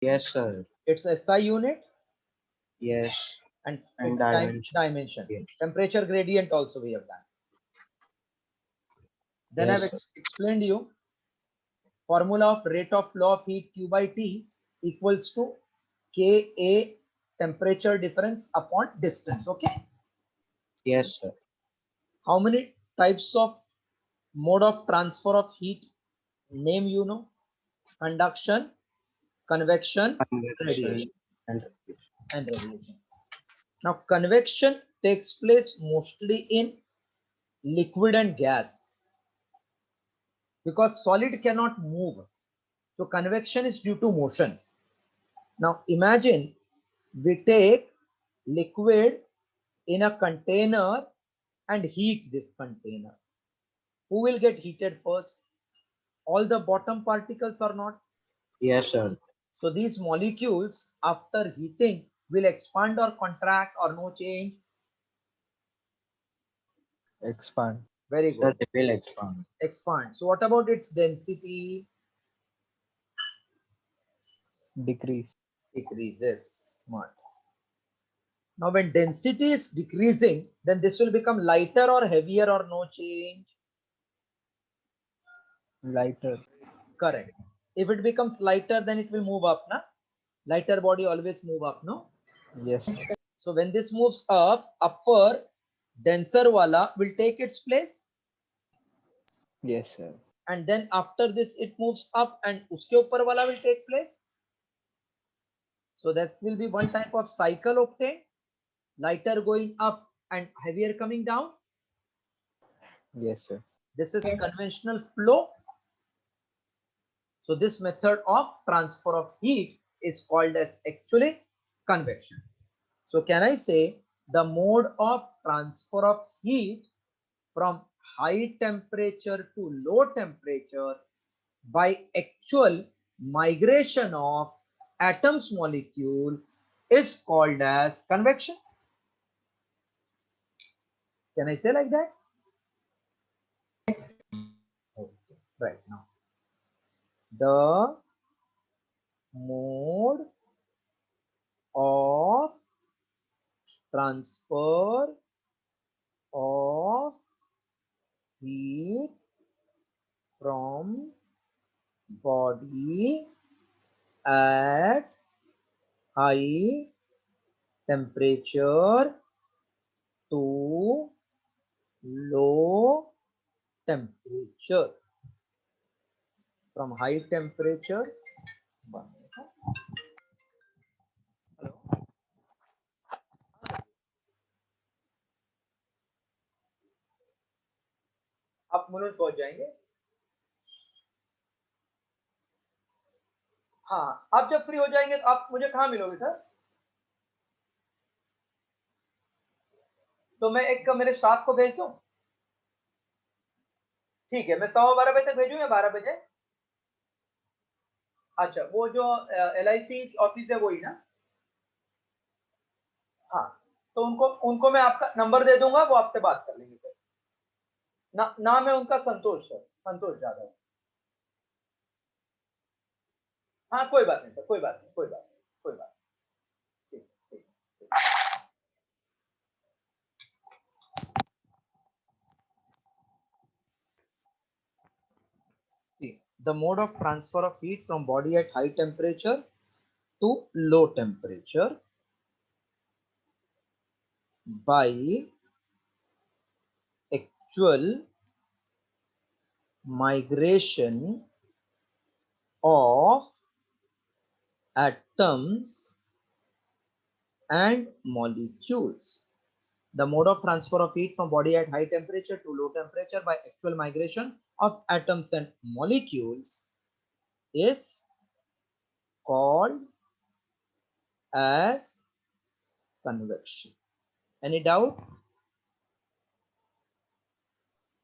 Yes, sir. Its SI unit Yes. and And its dimension. dimension. Yes. Temperature gradient also we have done. Then I've Yes, sir. explained you formula of rate of flow of heat Q by T equals to Ka temperature difference upon distance. Okay. Yes, sir. How many types of mode of transfer of heat name you know? Conduction, convection, Convection radiation, and radiation. and radiation. Now, convection takes place mostly in liquid and gas because solid cannot move. So, convection is due to motion. Now, imagine we take liquid in a container and heat this container. Who will get heated first? All the bottom particles or not? Yes, sir. So these molecules after heating will expand or contract or no change. Expand. Very Sir, good. they will expand. Expand. So what about its density? Decrease. Decreases. Smart. Now when density is decreasing, then this will become lighter or heavier or no change. Lighter. Correct. If it becomes lighter, then it will move up. Na? Lighter body always move up. No. Yes. So when this moves up, upper denser wala will take its place. Yes, sir. And then after this it moves up and uske upar wala will take place. So that will be one type of cycle obtained, lighter going up and heavier coming down. Yes, sir. This is conventional flow. So this method of transfer of heat is called as actually convection. So can I say the mode of transfer of heat from high temperature to low temperature by actual migration of atoms molecule is called as convection? Can I say like that? Okay, right now. The mode of transfer of heat from body at high temperature to low temperature. From high temperature, hello, आप मुलुंड पहुंच जाएंगे. हाँ, आप जब free हो जाएंगे तो आप मुझे कहाँ मिलोगे सर? तो मैं एक मेरे स्टाफ को भेज दूं? ठीक है, मैं 12:15 बजे तक भेजूं या 12 बजे? अच्छा, वो जो LIC ऑफिस है वही ना? हाँ, तो उनको मैं आपका नंबर दे दूंगा, वो आपसे बात कर लेंगे सर. नाम है उनका संतोष सर, संतोष यादव. हाँ, कोई बात नहीं सर, कोई बात नहीं, कोई बात नहीं, कोई बात नहीं. ठीक, ठीक, ठीक. See, the mode of transfer of heat from body at high temperature to low temperature by actual migration of atoms and molecules. The mode of transfer of heat from body at high temperature to low temperature by actual migration of atoms and molecules is called as convection. Any doubt?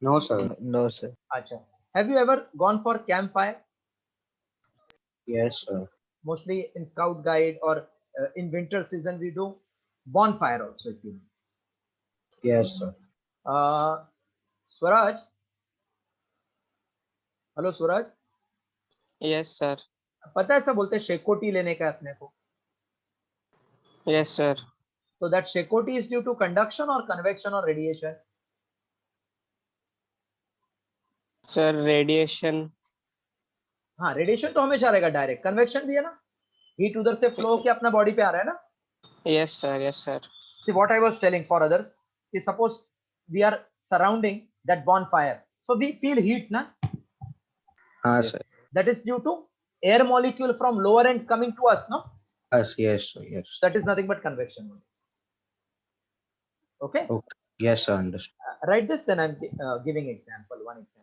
No, sir. No, sir. Acha. Have you ever gone for campfire? Yes, sir. Mostly in scout guide or in winter season we do bonfire also if you know. Yes, sir. Swaraj, hello Swaraj. Yes, sir. पता है ऐसा बोलते हैं शेकोटी लेने का है अपने को. Yes, sir. So that शेकोटी is due to conduction or convection or radiation. Sir, radiation. हाँ, रेडिएशन तो हमेशा रहेगा डायरेक्ट. कन्वेक्शन भी है ना, हीट उधर से फ्लो होके अपना बॉडी पे आ रहा है ना. Yes, sir. Yes, sir. See what I was telling for others. Suppose we are surrounding that bonfire, so we feel heat, na? हाँ Yes. sir. That is due to air molecule from lower end coming to us, no? Yes sir. Yes. That is nothing but convection only. Okay. Okay. Yes sir. Understood. Write this, then I'm giving example. One example.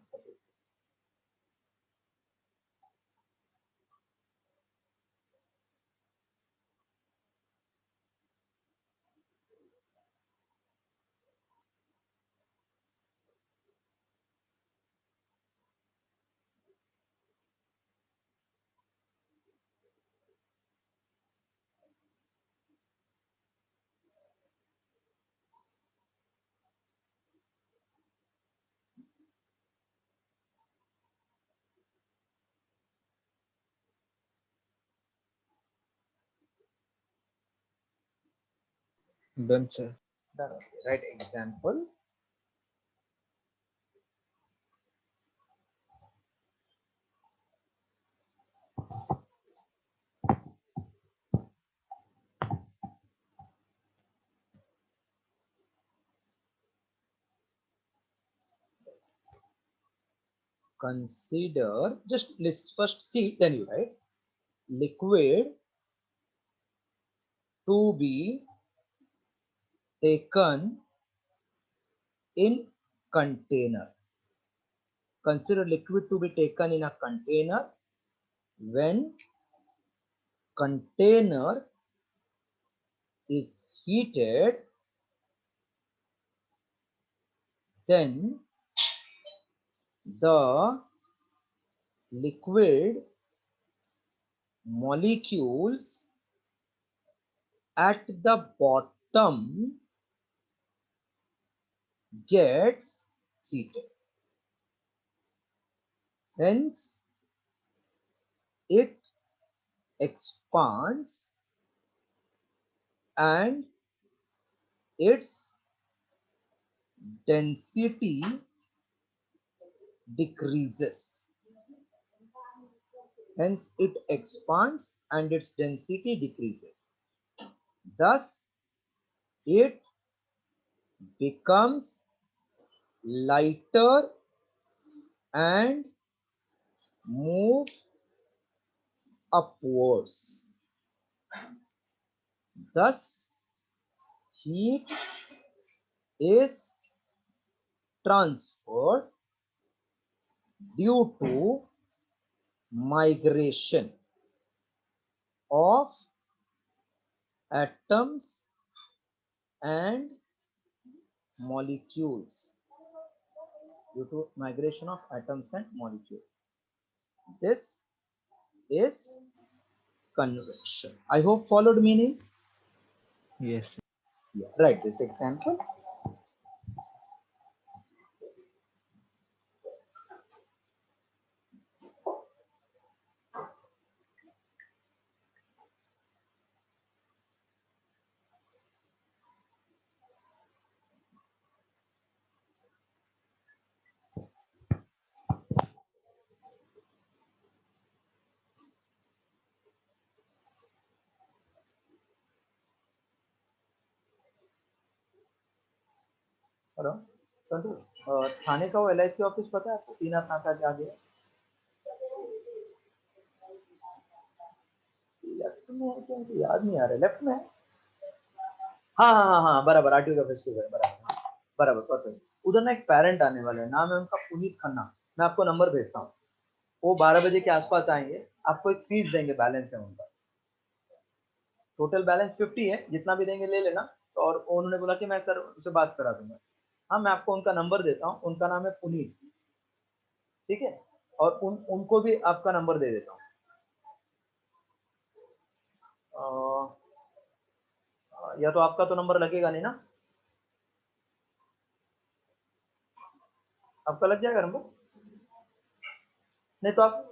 Done, sir. Done. Okay. Write example. Consider, just let's first see, then you write liquid to be taken in container. Consider liquid to be taken in a container when container is heated, then the liquid molecules at the bottom gets heated. Hence, it expands and its density decreases. Hence, it expands and its density decreases. Thus, it becomes lighter and move upwards. Thus, heat is transferred due to migration of atoms and molecules. Due to migration of atoms and molecules. This is convection. I hope followed meaning. Yes, sir. Yeah, write this example. Hello Santu, थाने का वो LIC office पता है आपको? तीनाथ नाका के आगे left में है क्या? मुझे याद नहीं आ रहा है. लेफ्ट में है. हाँ हाँ हाँ हाँ, बराबर. RTO का ऑफिस के उधर, बराबर. हाँ, बराबर, परफेक्ट. उधर ना एक पेरेंट आने वाले हैं, नाम है उनका पुनीत खन्ना. मैं आपको नंबर भेजता हूँ. वो 12 बजे के आसपास आएंगे. आपको एक फीस देंगे, बैलेंस है उनका. टोटल बैलेंस 50 है, जितना भी देंगे ले लेना. तो और उन्होंने बोला कि मैं सर उससे बात करा दूंगा. हाँ, मैं आपको उनका नंबर देता हूँ. उनका नाम है पुनीत. ठीक है, और उनको भी आपका नंबर दे देता हूँ. या तो आपका तो नंबर लगेगा नहीं ना? आपका लग जाएगा नंबर? नहीं तो आप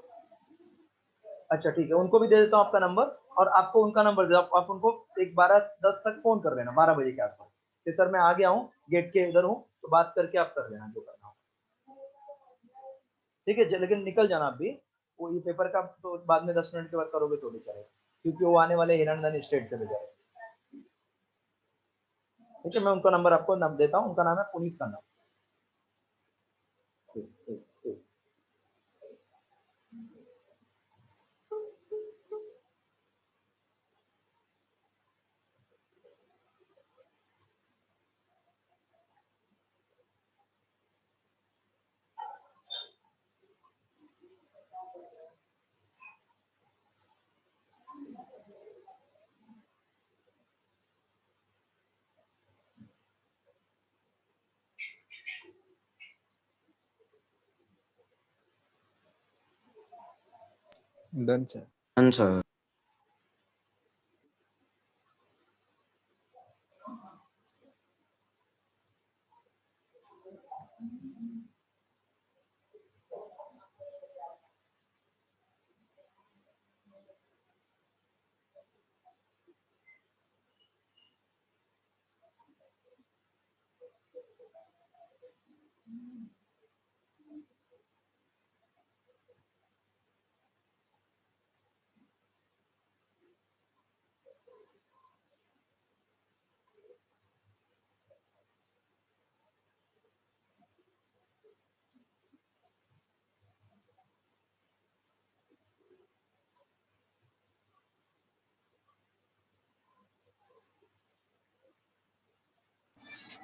अच्छा ठीक है, उनको भी दे देता हूँ आपका नंबर, और आपको उनका नंबर दे, आप उनको एक 12:10 तक फोन कर लेना, 12 बजे के आसपास कि सर मैं आ गया हूँ, गेट के इधर हूँ, तो बात करके आप कर लेना जो करना हो। ठीक है, लेकिन निकल जाना आप भी, वो ये पेपर का तो बाद में 10 मिनट के बाद करोगे तो भी चलेगा, क्योंकि वो आने वाले हिरनधन स्टेट से भेजा है। ठीक है, मैं उनका नंबर आपको देता हूँ, उनका नाम है पुनीत खन्ना। ठीक ठीक ठीक। Done, sir. Done, sir.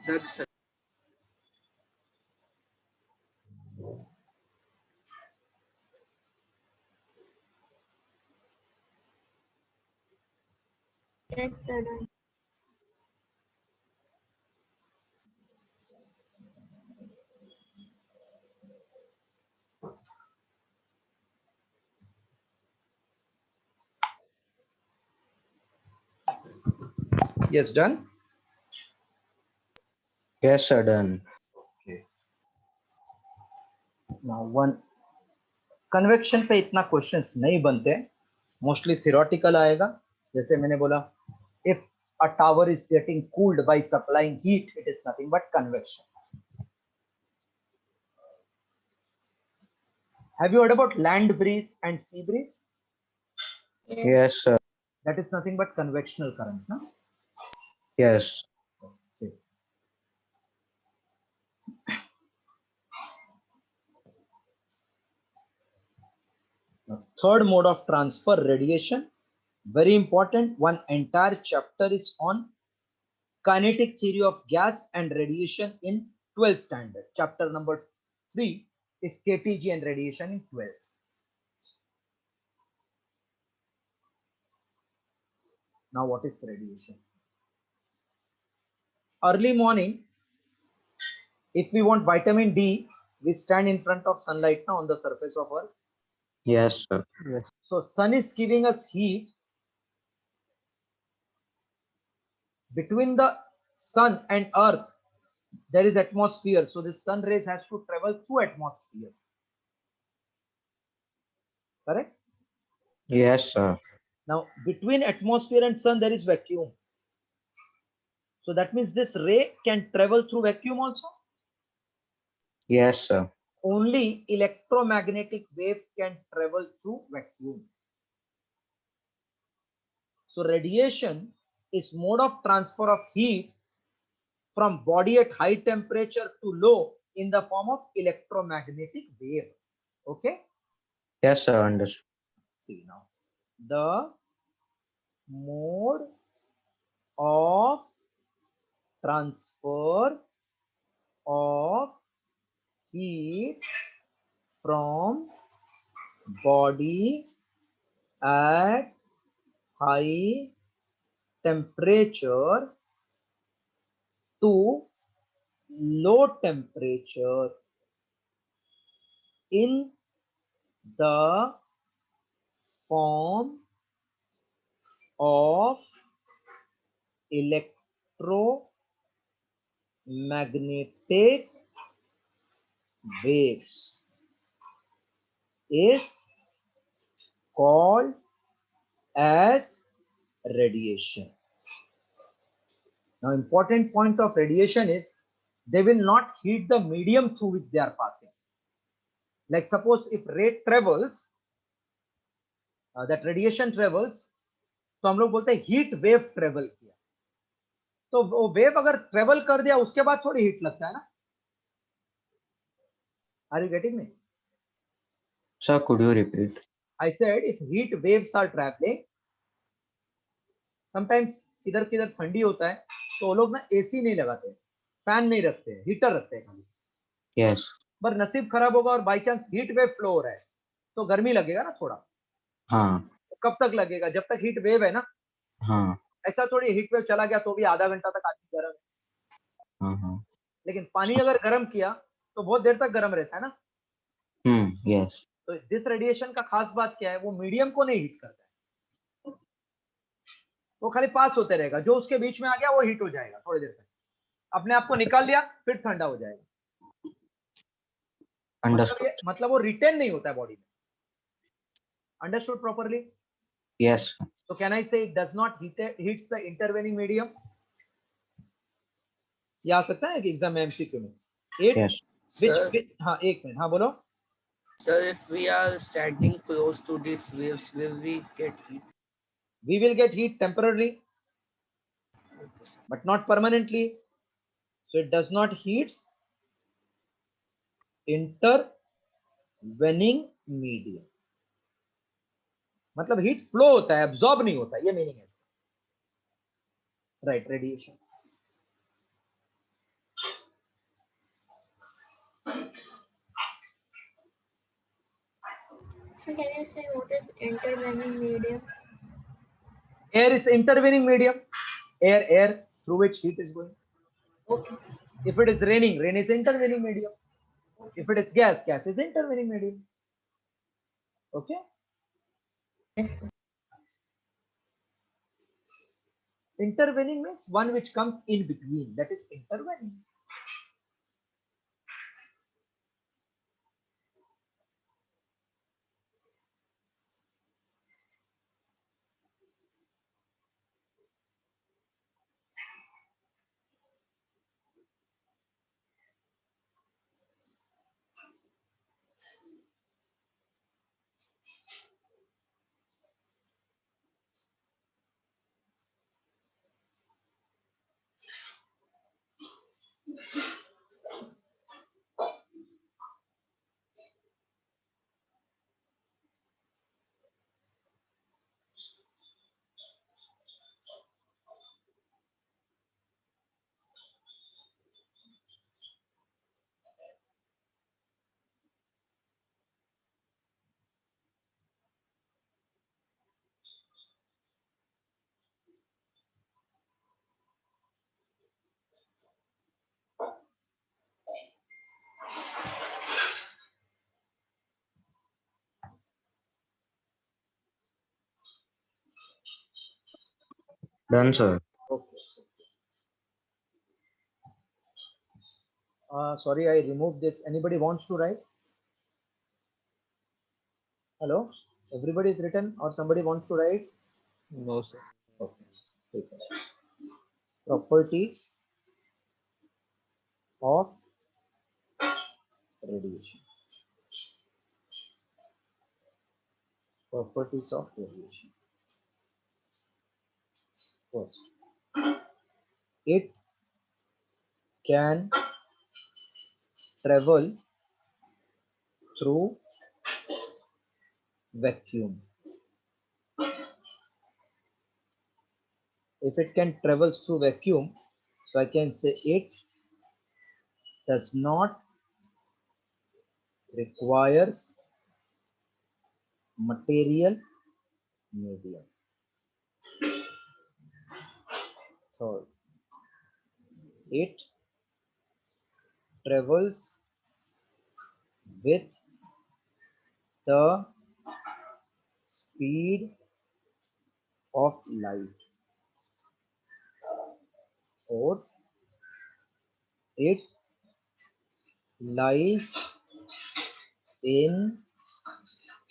Done, sir. Yes, sir. Done. Yes, done. Yes, sir. Done. Okay. Now one, convection पे इतना क्वेश्चंस नहीं बनते, मोस्टली थियोरेटिकल आएगा। जैसे मैंने बोला, if a tower is getting cooled by supplying heat, it is nothing but convection. Have you heard about land breeze and sea breeze? Yes. Yes, sir. That is nothing but convectional current, no? Yes. Okay. Now, third mode of transfer, radiation. Very important. One entire chapter is on kinetic theory of gas and radiation in 12th standard. Chapter number 3 is KTG and radiation in 12th. Now, what is radiation? Early morning, if we want vitamin D, we stand in front of sunlight now on the surface of Earth. Yes, sir. Yes. So, sun is giving us heat. Between the sun and Earth, there is atmosphere. So, the sun rays has to travel through atmosphere. Correct? Yes, sir. Now, between atmosphere and sun, there is vacuum. So that means this ray can travel through vacuum also. Yes, sir. Only electromagnetic wave can travel through vacuum. So radiation is mode of transfer of heat from body at high temperature to low in the form of electromagnetic wave. Okay. Yes, sir. Understood. See now, the mode of transfer of heat from body at high temperature to low temperature in the form of electromagnetic waves is called as radiation. Now, important point of radiation is they will not heat the medium through which they are passing. Like suppose if ray travels, that radiation travels, तो हम लोग बोलते हैं heat wave travel किया. तो वो wave अगर travel कर दिया उसके बाद थोड़ी हीट लगता है ना. Are you getting me? Sir, could you repeat? I said if heat waves are traveling, sometimes किधर किधर ठंडी होता है तो वो लोग ना एसी नहीं लगाते, फैन नहीं रखते, हीटर रखते हैं खाली. Yes. पर नसीब खराब होगा और by chance heat wave flow हो रहा है तो गर्मी लगेगा ना थोड़ा. हाँ. तो कब तक लगेगा? जब तक हीट वेव है ना. हाँ. ऐसा थोड़ी हीट वेव चला गया तो भी आधा घंटा तक आदमी गर्म है. हाँ. हाँ. लेकिन पानी अगर गर्म किया तो बहुत देर तक गर्म रहता है ना. Yes. तो दिस रेडिएशन का खास बात क्या है? वो मीडियम को नहीं हीट करता है, वो खाली पास होते रहेगा. जो उसके बीच में आ गया वो हीट हो जाएगा थोड़ी देर तक, अपने आप को निकाल लिया फिर ठंडा हो जाएगा. Understood. मतलब वो रिटेन नहीं होता है बॉडी में. Understood properly? Yes. Sir. So can I say it does not heats the intervening medium? ये आ सकता है कि एग्जाम में एमसीक्यू में. It Yes. Sir, हाँ एक मिनट, हाँ बोलो. sir, if we are standing close to these waves, will we get heat? We will get heat temporarily, Okay, sir. but not permanently. So it does not heats intervening medium. मतलब heat flow होता है, absorb नहीं होता, ये meaning है. Right, radiation. So can you say what is intervening medium? Air is intervening medium. Air through which heat is going. Okay. If it is raining, rain is intervening medium. If it is gas, gas is intervening medium. Okay. Yes, sir. Intervening means one which comes in between. That is intervening. Done, sir. Okay. Sorry, I removed this. Anybody wants to write? Hello? Everybody is written or somebody wants to write? No, sir. Okay. ठीक है. Properties of radiation. Properties of radiation. First, it can travel through vacuum. If it can travel through vacuum, so I can say it does not requires material medium. Third, it travels with the speed of light, or it lies in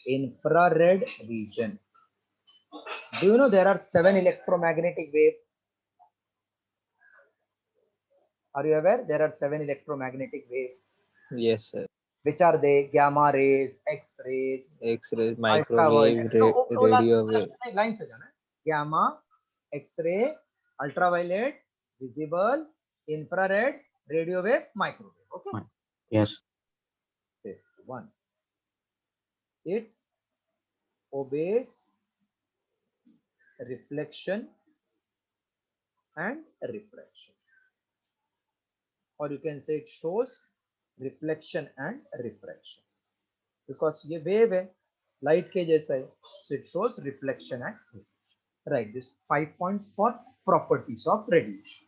infrared region. Do you know there are 7 electromagnetic waves? Are you aware there are 7 electromagnetic waves? Yes, sir. Which are they? Gamma rays, X rays, X-rays, ultraviolet. microwave, वो radio wave. last line से जाना है. Gamma, X-ray, ultraviolet, visible, infrared, radio wave, microwave. Okay. Yes. Okay. 1. It obeys reflection and refraction, or you can say it shows reflection and refraction, because ये wave है, light के जैसा है, so it shows reflection and refraction. Right, this 5 points for properties of radiation.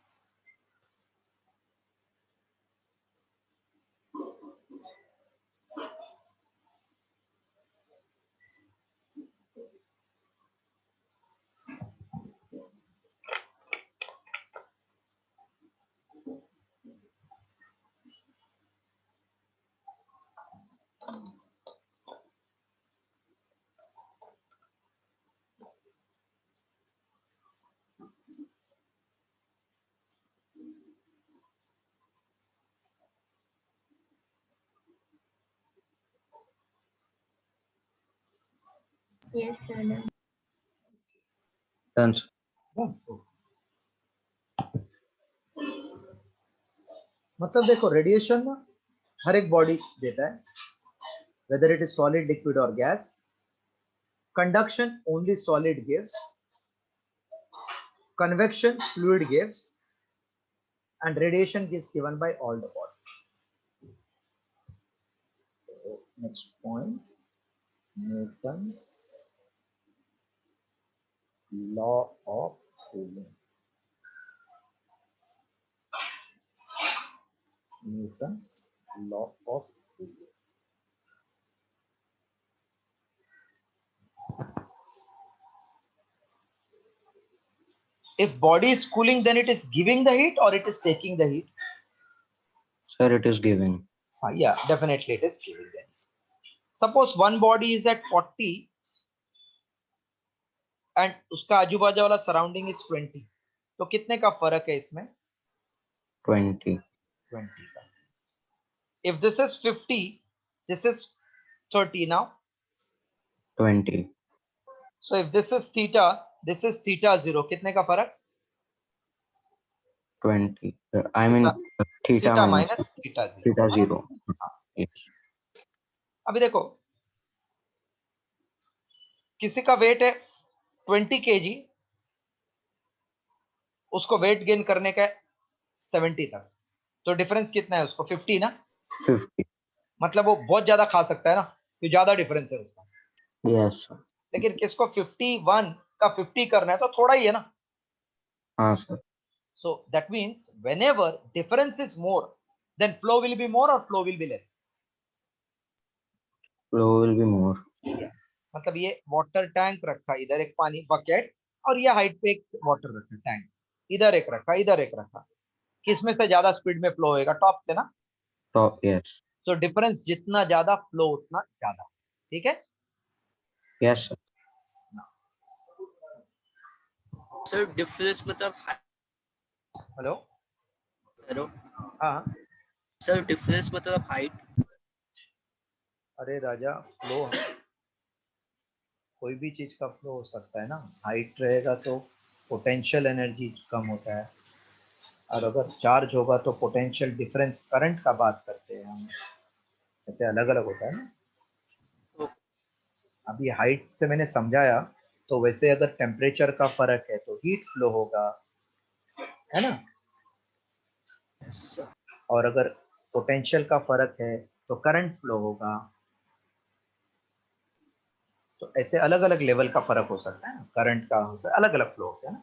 Yes, sir. Done. Done, sir. मतलब देखो radiation ना हर एक body देता है, whether it is solid, liquid or gas. Conduction only solid gives, convection fluid gives, and radiation is given by all the bodies. So, next point, Newton's law of cooling. Newton's law of cooling. If body is cooling, then it is giving the heat or it is taking the heat? Sir, it is giving. Yeah, definitely it is giving the heat. Suppose one body is at 40 and उसका आजू बाजू वाला surrounding is 20, तो कितने का फर्क है इसमें? 20. 20 का. If this is 50, this is 30 now. 20. So if this is theta, this is theta 0, कितने का फर्क? 20. I mean, theta theta minus minus theta 0. theta 0. Yes. अभी देखो किसी का वेट है 20 kg, उसको वेट गेन करने का 70 तक, तो डिफरेंस कितना है उसको? 50 ना. 50. मतलब वो बहुत ज्यादा खा सकता है ना, तो ज्यादा डिफरेंस है उसका. Yes, sir. लेकिन किसको 51 का 50 करना है तो थोड़ा ही है ना. हाँ, sir. So that means whenever difference is more, then flow will be more or flow will be less. Flow will be more. मतलब ये वाटर टैंक रखा, इधर एक पानी बकेट, और ये हाइट पे एक वाटर रखा टैंक, इधर एक रखा, इधर एक रखा, किसमें से ज्यादा स्पीड में फ्लो होएगा? टॉप से ना. Top, yes. सो डिफरेंस जितना ज्यादा फ्लो उतना ज्यादा. ठीक है. Yes, sir. सर डिफरेंस मतलब हेलो. हेलो हाँ. सर डिफरेंस मतलब हाइट. अरे राजा, फ्लो कोई भी चीज का फ्लो हो सकता है ना. हाइट रहेगा तो पोटेंशियल एनर्जी कम होता है, और अगर चार्ज होगा तो पोटेंशियल डिफरेंस करंट का बात करते हैं हम, ऐसे अलग अलग होता है ना. अभी हाइट से मैंने समझाया, तो वैसे अगर टेम्परेचर का फर्क है तो हीट फ्लो होगा, है ना. सर और अगर पोटेंशियल का फर्क है तो करंट फ्लो होगा. तो ऐसे अलग अलग लेवल का फर्क हो सकता है, करंट का हो सकता है, अलग अलग फ्लो होता है ना.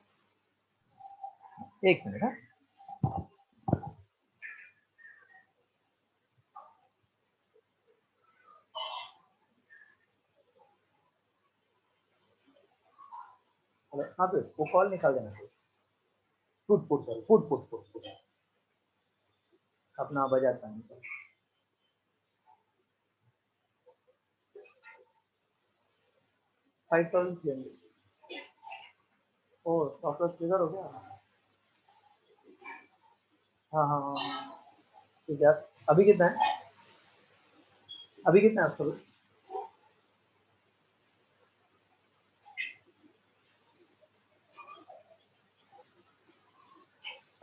एक मिनट है. हाँ तो वो कॉल निकाल देना. Foot foot sir, foot foot foot foot अपना बजाता है. 5,300। ओ आपका ट्रिगर हो गया। हाँ हाँ हाँ हाँ। ठीक है, अभी कितना है? अभी कितना है आपका?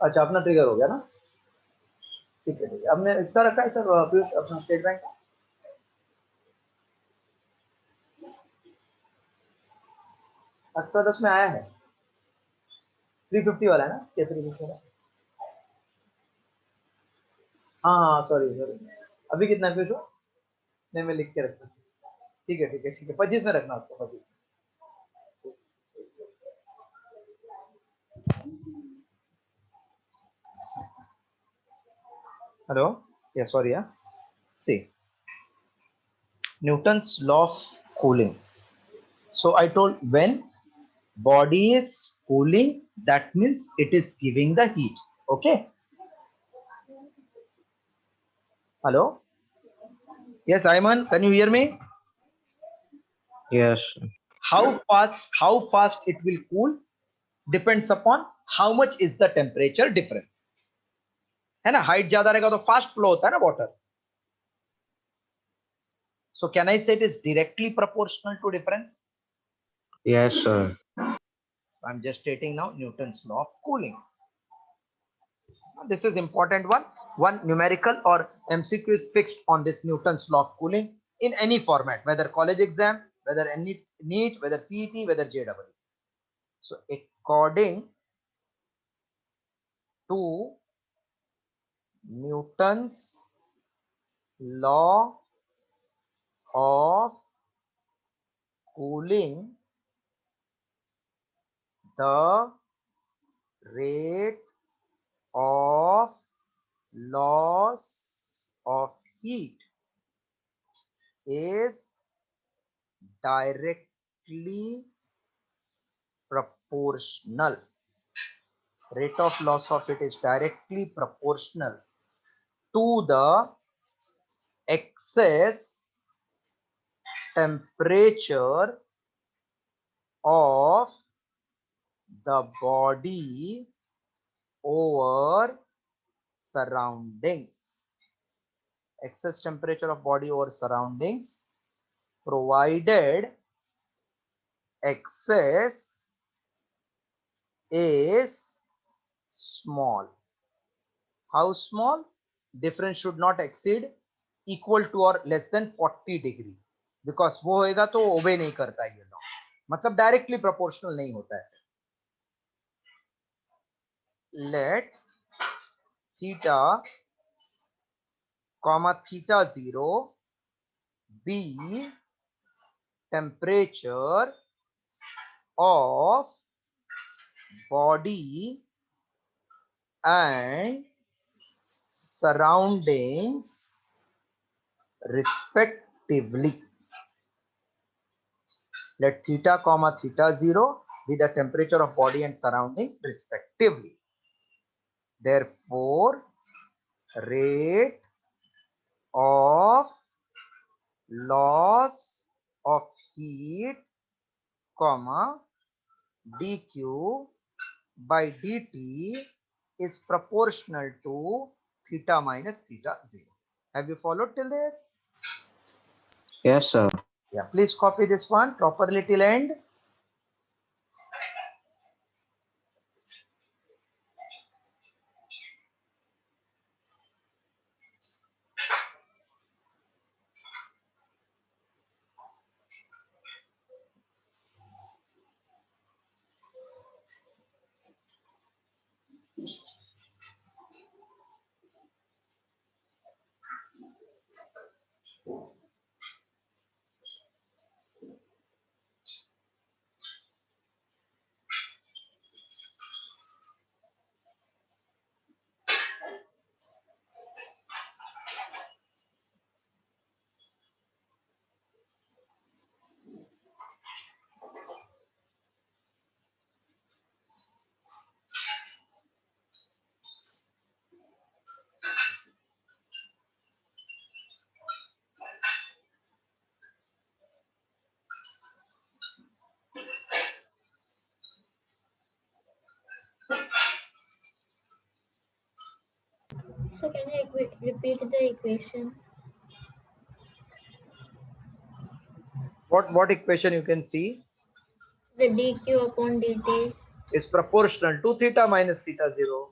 अच्छा, अपना ट्रिगर हो गया ना। ठीक है ठीक है, हमने इसका रखा है सर अपना स्टेट बैंक का। अच्छा 10 में आया है 350 वाला है ना, क्या 350 वाला? हाँ हाँ सॉरी सॉरी, अभी कितना है फिर? नहीं मैं लिख के रखता हूँ। ठीक है ठीक है ठीक है, 25 में रखना उसको, 25। हेलो, या सॉरी या सी Newton's law of cooling. So I told when body is cooling, that means it is giving the heat. Okay. Hello. Yes, Ayman, can you hear me? Yes. How fast it will cool depends upon how much is the temperature difference. है ना, height ज्यादा रहेगा तो fast flow होता है ना water. So can I say it is directly proportional to difference? Yes, sir. I'm just stating now Newton's law of cooling. This is important one. One numerical or MCQ is fixed on this Newton's law of cooling in any format, whether college exam, whether any NEET, whether CET, whether JEE. So according to Newton's law of cooling, the rate of loss of heat is directly proportional. Rate of loss of it is directly proportional to the excess temperature of the body over surroundings. Excess temperature of body over surroundings, provided excess is small. How small? Difference should not exceed equal to or less than 40 degree, because वो होएगा तो ओबे नहीं करता है ये law, मतलब directly proportional नहीं होता है. Let theta comma theta 0 be temperature of body and surroundings respectively. Let theta comma theta 0 be the temperature of body and surrounding respectively. Therefore, rate of loss of heat comma dq by dt is proportional to theta minus theta 0. Have you followed till there? Yes, sir. Yeah, please copy this one properly till end. So can you repeat the equation? What equation you can see The dq upon dt. is proportional to theta minus theta 0.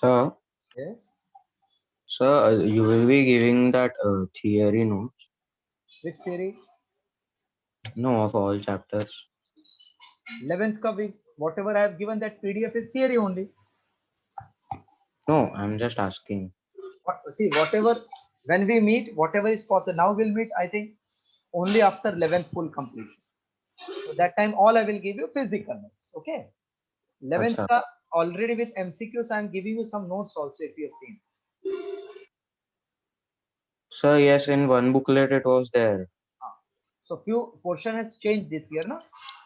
Sir, Yes. you will be giving that theory notes? Which theory? No, of all chapters. 11th ka week. Whatever I have given that PDF is theory only. No, I'm just asking. See, whatever, when we meet, whatever is possible. Now we'll meet, I think, only after 11th full completion. So that time, all I will give you physical notes. Okay. 11th Acha. ka already with MCQs, I'm giving you some notes also if you have seen. Sir, yes, in one booklet it was there. So few portion has changed this year, no?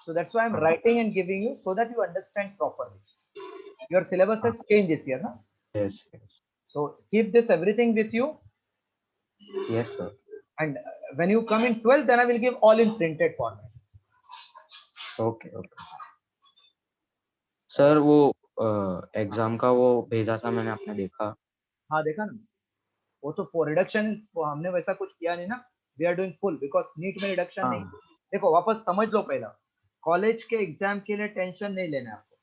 So that's why I'm Ah. writing and giving you so that you understand properly. Your syllabus has changed this year, no? Yes, yes. So keep this everything with you. Yes, sir. And when you come in 12th, then I will give all in printed format. Okay, okay. Sir वो exam का वो भेजा था मैंने, आपने देखा? हाँ देखा ना, वो तो फॉर रिडक्शन हमने वैसा कुछ किया नहीं ना. We are doing full because NEET में रिडक्शन नहीं. देखो वापस समझ लो, पहला कॉलेज के एग्जाम के लिए टेंशन नहीं लेना है आपको.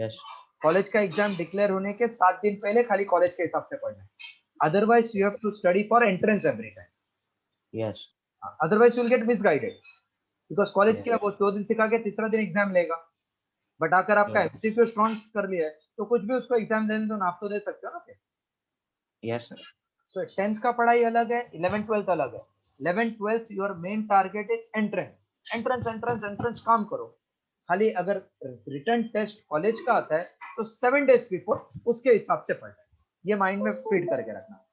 यस. कॉलेज का एग्जाम डिक्लेयर होने के 7 दिन पहले खाली कॉलेज के हिसाब से पढ़ना है. Otherwise you have to study for entrance every time. Yes. Otherwise you will get misguided because college Yes. के वो 2 दिन सिखा के तीसरा दिन एग्जाम लेगा. बट अगर आपका Yes. एमसीक्यू स्ट्रॉन्ग कर लिया है तो कुछ भी उसको एग्जाम देने दो ना, आप तो दे सकते हो ना फिर. Yes sir. So 10th का पढ़ाई अलग है, 11th 12th अलग है. 11th 12th your main target is entrance. Entrance काम करो. खाली अगर रिटर्न टेस्ट कॉलेज का आता है तो 7 days बिफोर उसके हिसाब से पढ़ना है. ये माइंड में फीड करके रखना.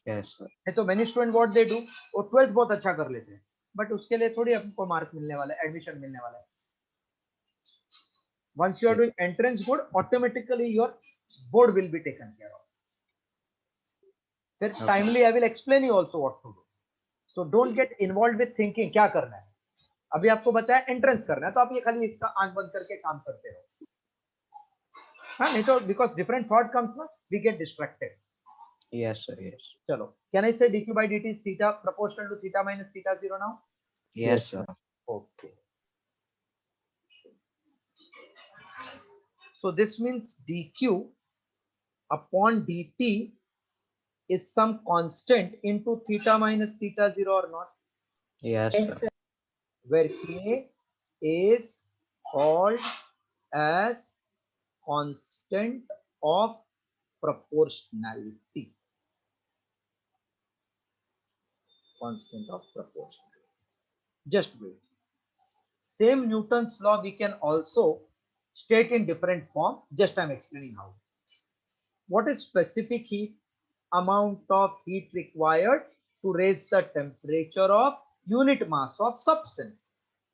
Yes sir. नहीं तो many student what they do, वो 12th बहुत अच्छा कर लेते हैं बट उसके लिए थोड़ी आपको मार्क मिलने वाला है, एडमिशन मिलने वाला है. Once you are doing entrance good, automatically your board will be taken care of. Then Okay. timely I will explain you also what to do. So don't get involved with thinking क्या करना है. अभी आपको बताया entrance करना है तो आप ये खाली इसका आंख बंद करके काम करते रहो. हाँ नहीं तो because different thought comes ना, we get distracted. Yes sir. Yes. चलो, can I say dq by dt is theta proportional to theta minus theta 0 now? Yes sir. Okay. So this means dq upon dt is some constant into theta minus theta 0 or not, yes Yes, sir. sir. where k is called as constant of proportionality. Constant of proportionality. Just wait. Same Newton's law we can also state in different form. Just I'm explaining how. What is specific heat? Amount of heat required to raise the temperature of unit mass of substance.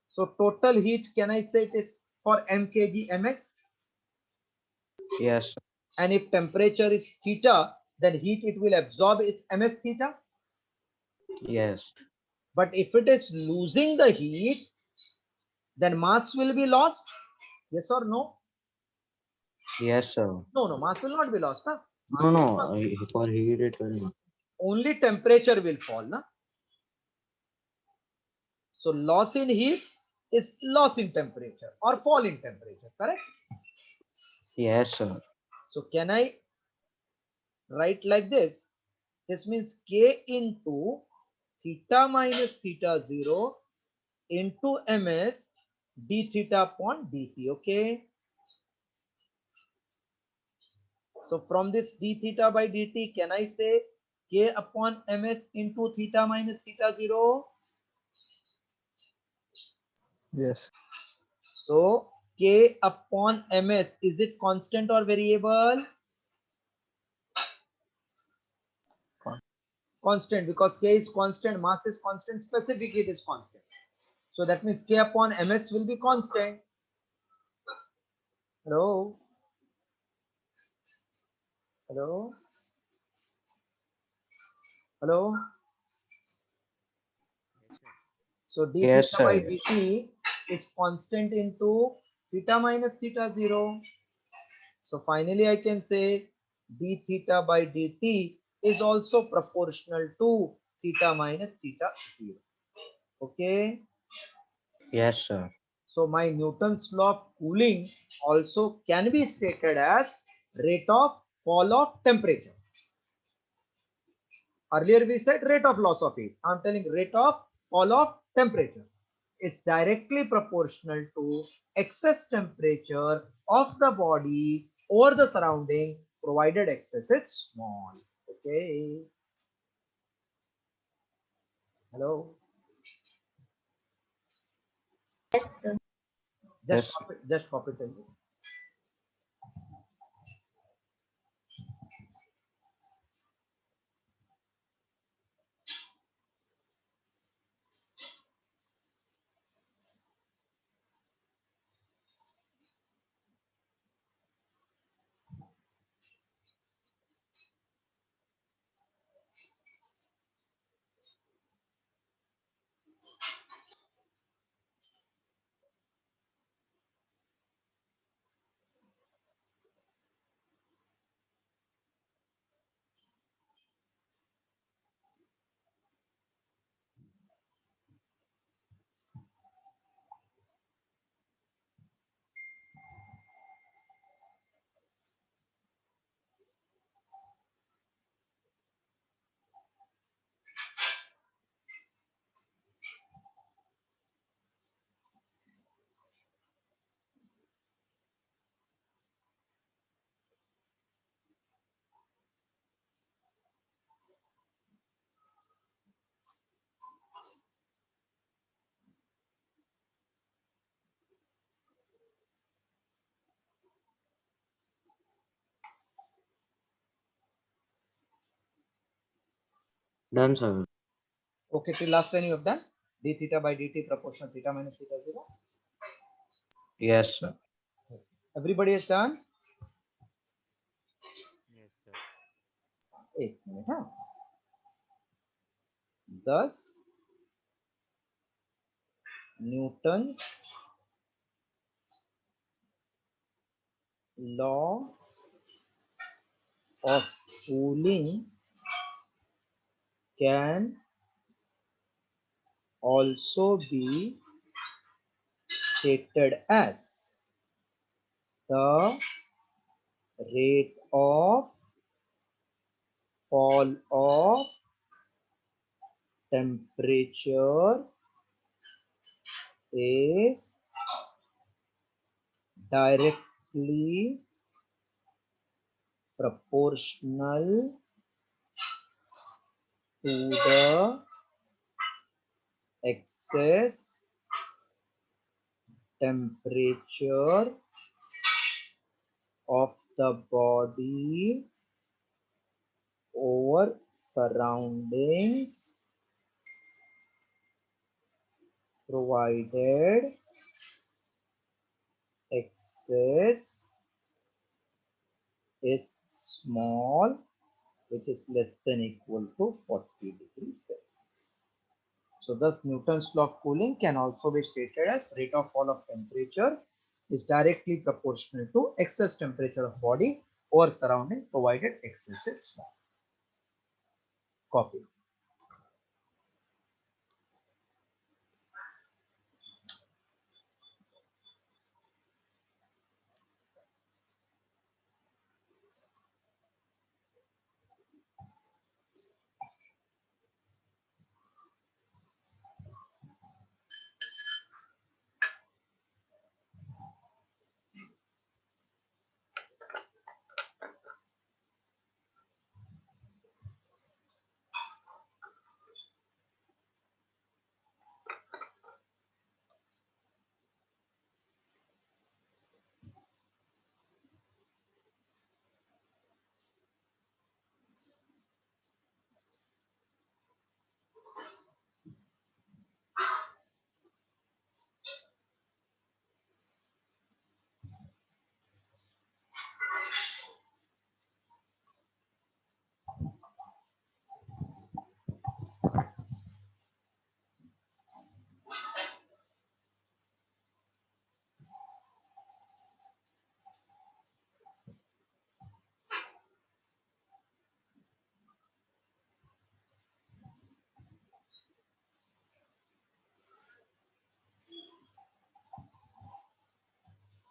So total heat, can I say it is for mkg ms? Yes sir. And if temperature is theta, then heat it will absorb its ms theta. Yes. But if it is losing the heat, then mass will be lost. Yes or no? Yes sir. No, mass will not be lost. Huh? No, no. For heat it will not. Only temperature will fall. Na? So loss in heat is loss in temperature or fall in temperature, correct? Yes sir. So can I write like this? This means k into theta minus theta 0 into ms d theta upon dt. Okay. So from this d theta by dt, can I say k upon ms into theta minus theta 0? Yes. So k upon ms, is it constant or variable? constant, because K is constant, mass is constant, specific heat is constant. So that means K upon Ms will be constant. Hello? Hello? Hello? So d Yes, theta by sir. dt is constant into theta minus theta 0. So finally I can say d theta by dt is also proportional to theta minus theta 0. Okay. Yes, sir. So my Newton's law of cooling also can be stated as rate of fall of temperature. Earlier we said rate of loss of heat. I'm telling rate of fall of temperature is directly proportional to excess temperature of the body over the surrounding, provided excess is small. Okay. Hello. Yes, sir. Yes, sir. Just copy tell me. Done, sir. Okay, till last line you have done. D theta by dt proportional theta minus theta 0. Yes, sir. Everybody has done. Yes, sir. एक minute हाँ. Thus Newton's law of cooling can also be stated as the rate of fall of temperature is directly proportional to the excess temperature of the body over surroundings, provided excess is small, which is less than equal to 40 degrees Celsius. So thus Newton's law of cooling can also be stated as rate of fall of temperature is directly proportional to excess temperature of body over surrounding, provided excess is small. Copy.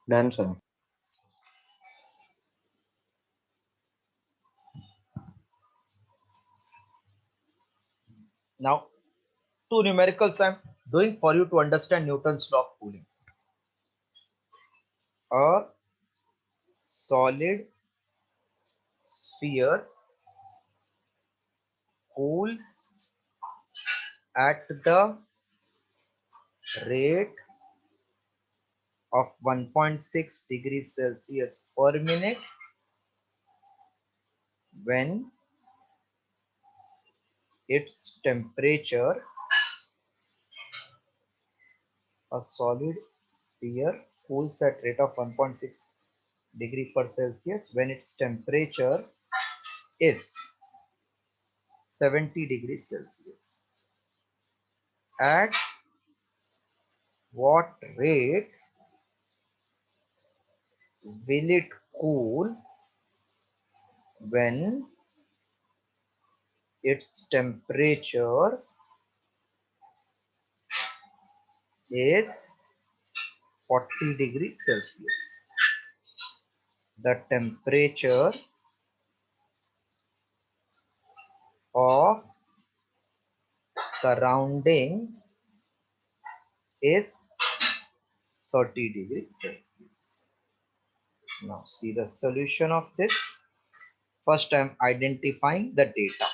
Done, sir. Now, two numericals I'm doing for you to understand Newton's law of cooling. A solid sphere cools at the rate of 1.6 degrees Celsius per minute when its temperature, a solid sphere cools at rate of 1.6 degree per Celsius when its temperature is 70 degrees Celsius. At what rate will it cool when its temperature is 40 degrees Celsius? The temperature of surroundings is 30 degrees Celsius. Now see the solution of this. First I am identifying the data.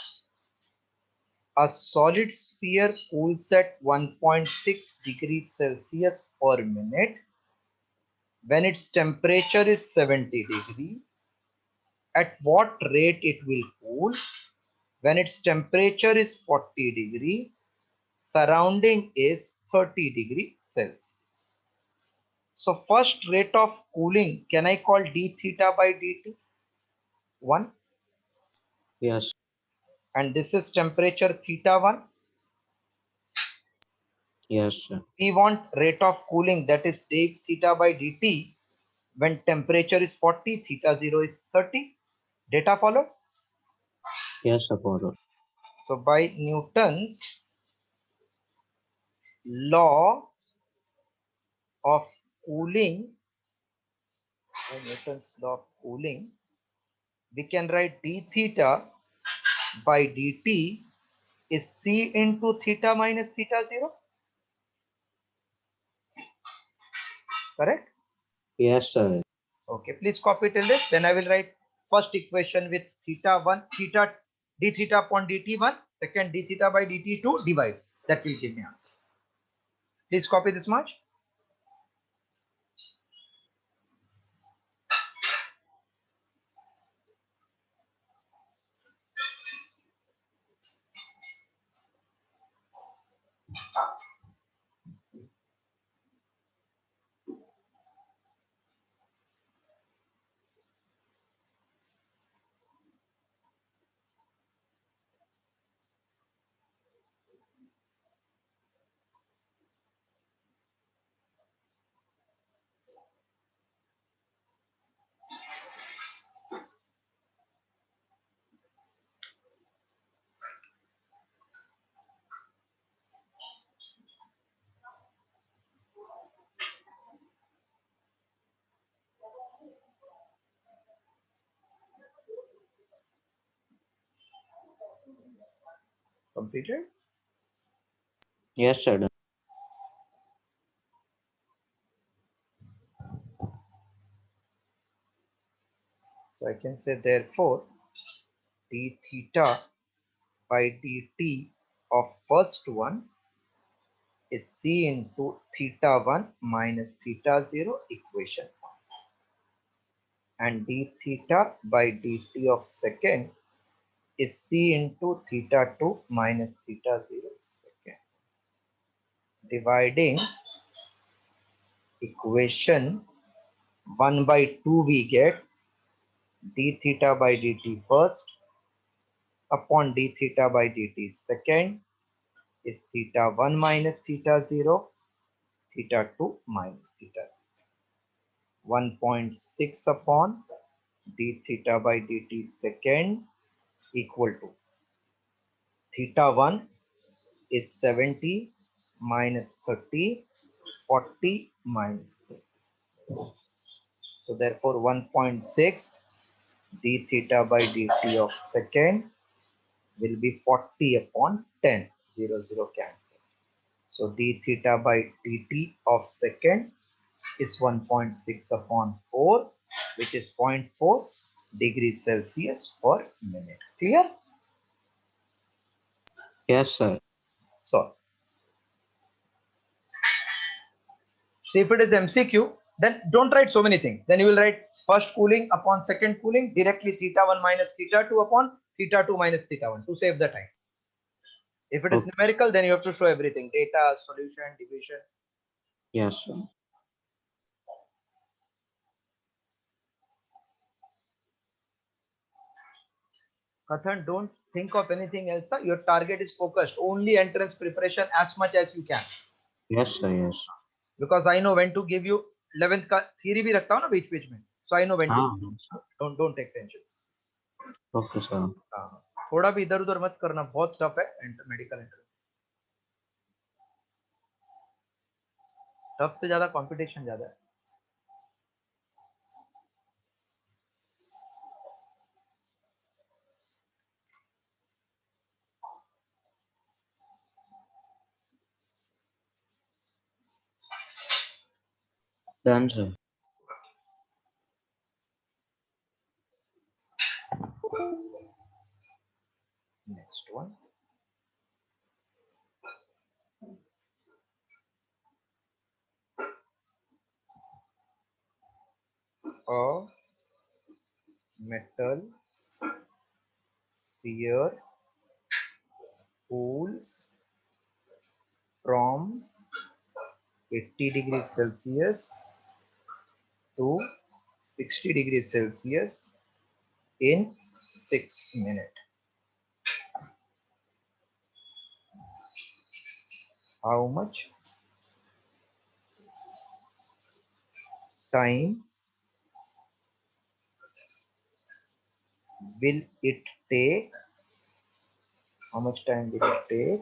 A solid sphere cools at 1.6 degrees Celsius per minute when its temperature is 70 degree. At what rate it will cool? When its temperature is 40 degree, surrounding is 30 degree Celsius. So first rate of cooling, can I call d theta by dt? 1. Yes. And this is temperature theta 1. Yes, sir. We want rate of cooling, that is d theta by dt, when temperature is 40, theta 0 is 30. Data follow? Yes, sir. Follow. So by Newton's law of cooling, we can write d theta by dt is c into theta minus theta 0. Correct? Yes, sir. Okay, please copy till this. Then I will write first equation with theta 1, theta d theta upon dt 1, second d theta by dt 2, divide. That will give me answer. Please copy this much. Completed. Yes, sir. Done. So I can say therefore d theta by dt of first one is c into theta 1 minus theta 0 equation, and d theta by dt of second is c into theta 2 minus theta 0 second. Dividing equation 1 by 2, we get d theta by dt first upon d theta by dt second is theta 1 minus theta 0, theta 2 minus theta 0. 1.6 upon d theta by dt second equal to theta 1 is 70 minus 30, 40 minus 30. So therefore 1.6 d theta by dt of second will be 40 upon 10. 0, 0 cancel. So d theta by dt of second is 1.6 upon 4, which is 0.4 degrees Celsius per minute. Clear? Yes, sir. So, if it is MCQ, then don't write so many things. Then you will write first cooling upon second cooling, directly theta 1 minus theta 2 upon theta 2 minus theta 1 to save the time. If it is Okay. numerical, then you have to show everything: data, solution, division. Yes, sir. Kathan, don't think of anything else. Sir. Your target is focused. Only entrance preparation as much as you can. Yes, sir. Yes. Because I know when to give you 11th का theory भी रखता हूँ ना बीच में. So I know when to. हाँ, Don't take tensions. okay, sir. हाँ, थोड़ा भी इधर उधर मत करना, बहुत टफ है मेडिकल एंट्रेंस. टफ से ज्यादा कंपटीशन ज्यादा है. Done, sir. Next one. A metal sphere cools from 80 degrees Celsius to 60 degrees Celsius in 6 minutes. How much time will it take? How much time will it take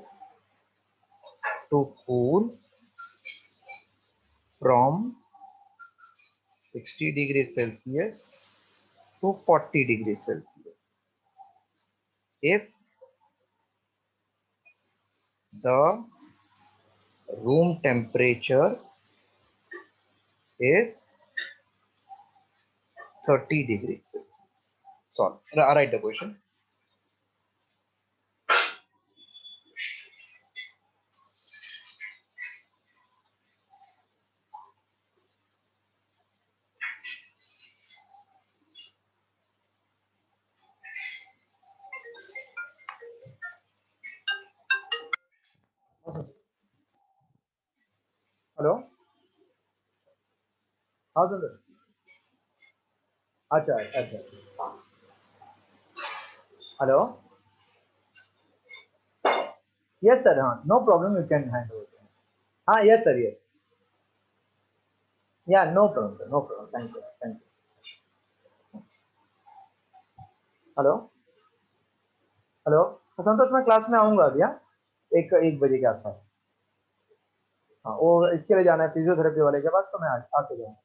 to cool from 60 degrees Celsius to 40 degrees Celsius if the room temperature is 30 degrees Celsius? So, write the question. Hello, हाँ sir. अच्छा अच्छा. Hello. Yes sir, हाँ, no problem, you can hand over. हाँ, yes sir, yes. Yeah, no problem sir, no problem. Thank you, thank you. Hello hello, Santosh मैं class में आऊंगा अभी. हाँ, एक बजे के आसपास. हाँ, वो इसके लिए जाना है फिजियोथेरेपी वाले के पास, तो मैं आके जाऊंगा.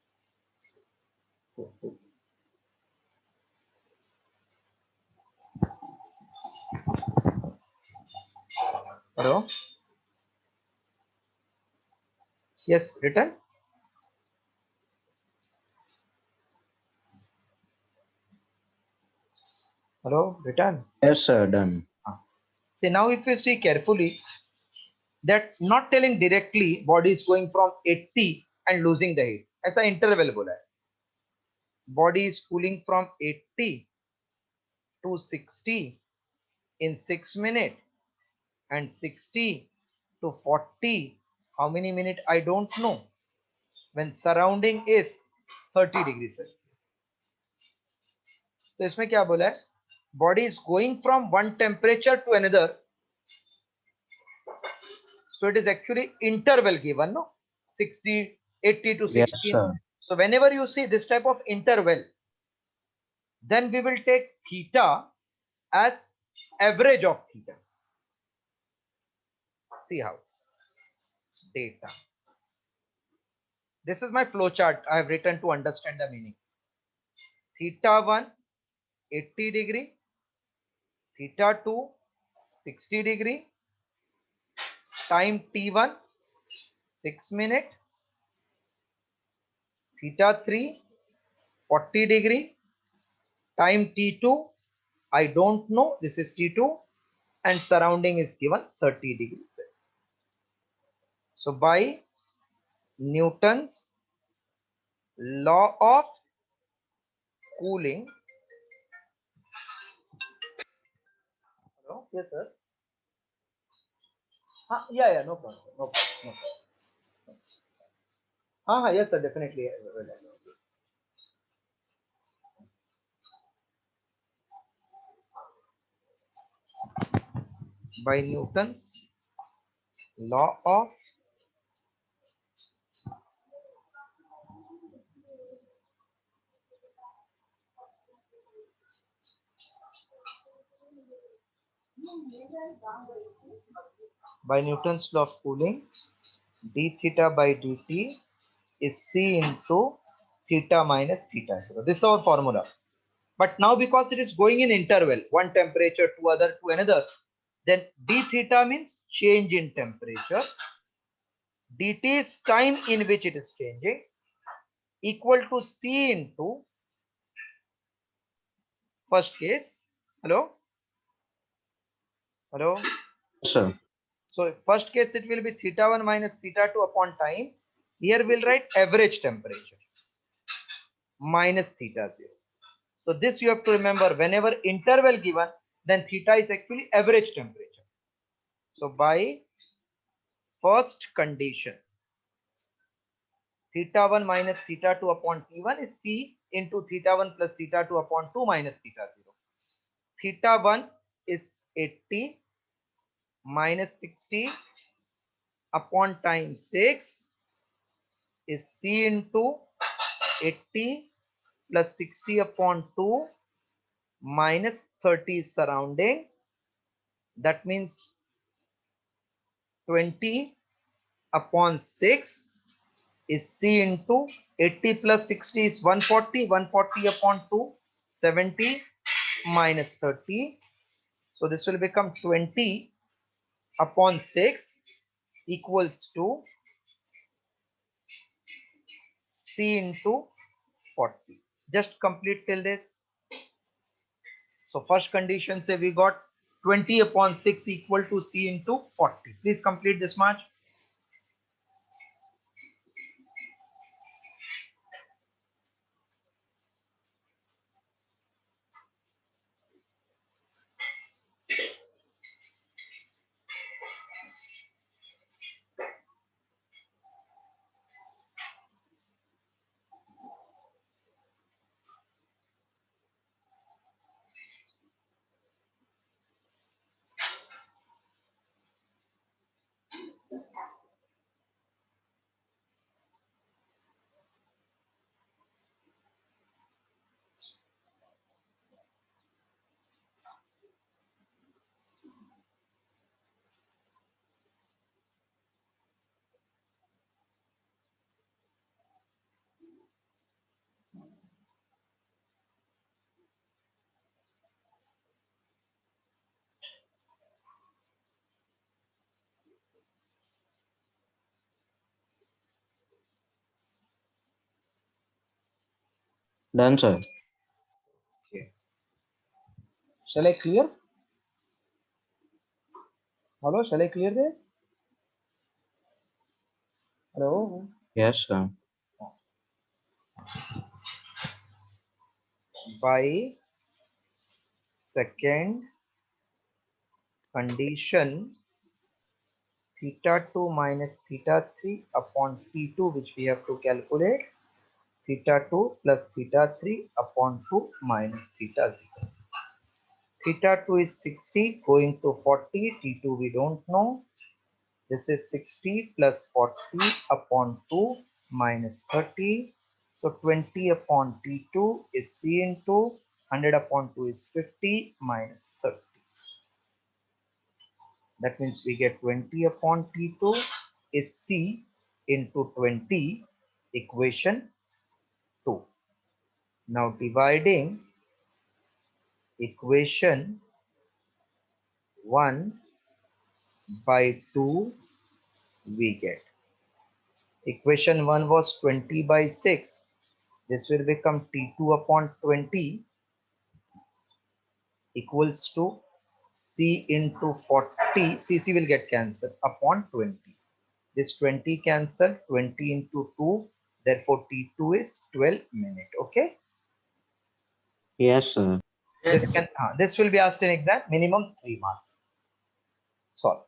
Hello. Yes, written. Hello, written. Yes, sir. Done. See, now if you see carefully, that not telling directly body is going from 80 and losing the heat. ऐसा interval बोला है. Body is cooling from 80 to 60 in 6 minutes and 60 to 40. How many minutes? I don't know. When surrounding is 30 degrees Celsius. तो इसमें क्या बोला है? Body is going from one temperature to another. So it is actually interval given, no? 60, 80 to 60. Yes, sir. So whenever you see this type of interval, then we will take theta as average of theta. See how? Data. This is my flow chart I have written to understand the meaning. theta 1 80 degree, theta 2 60 degree, time t1 6 minute, theta 3 40 degree, time t2 I don't know, this is t2, and surrounding is given 30 degrees. So by Newton's law of cooling, hello, yes sir, yeah, no problem, no problem, no problem. Yes sir, definitely. By Newton's law of cooling, d theta by dt is c into theta minus theta 0. This is our formula. But now because it is going in interval, one temperature to other to another, then d theta means change in temperature. dt is time in which it is changing, equal to c into first case. Hello? Hello? Sir. So first case it will be theta 1 minus theta 2 upon time. Here we'll write average temperature minus theta 0. So this you have to remember, whenever interval given, then theta is actually average temperature. So by first condition, theta 1 minus theta 2 upon T1 is C into theta 1 plus theta 2 upon 2 minus theta 0. Theta 1 is 80 minus 60 upon time 6 is C into 80 plus 60 upon 2 minus 30 surrounding. That means 20 upon 6 is C into 80 plus 60 is 140, 140 upon 2, 70 minus 30. So this will become 20 upon 6 equals to C into 40. Just complete till this. So first condition say we got 20 upon 6 equal to C into 40. Please complete this much. Done, sir. Okay. Shall I clear? Hello, shall I clear this? Hello. Yes, sir. By second condition, theta 2 minus theta 3 upon T2, which we have to calculate, theta 2 plus theta 3 upon 2 minus theta 0. Theta 2 is 60 going to 40, T2 we don't know. This is 60 plus 40 upon 2 minus 30. So 20 upon T2 is C into 100 upon 2 is 50 minus 30. That means we get 20 upon T2 is C into 20, equation 2. Now dividing equation 1 by 2, we get equation 1 was 20 by 6. This will become T2 upon 20 equals to C into 40. CC will get cancelled upon 20. This 20 cancel, 20 into 2. Therefore, T2 is 12 minutes. Okay. Yes, sir. Yes. This will be asked in exam, minimum 3 marks. Solve.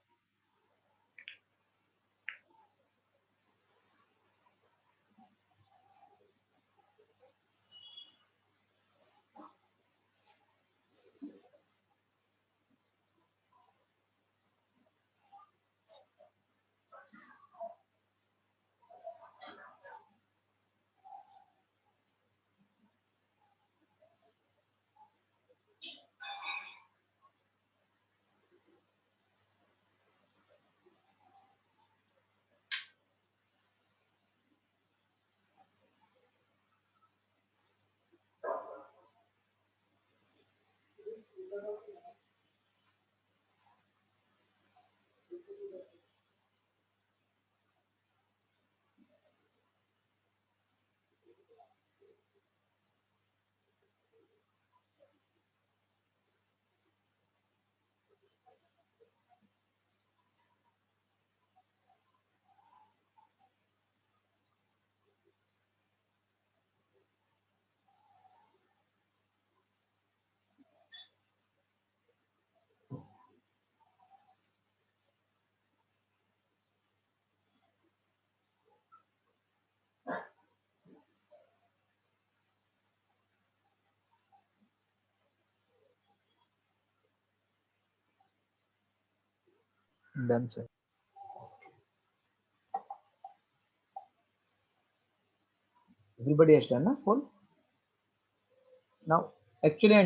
Done, sir. Everybody has done, na? Full. Now, actually,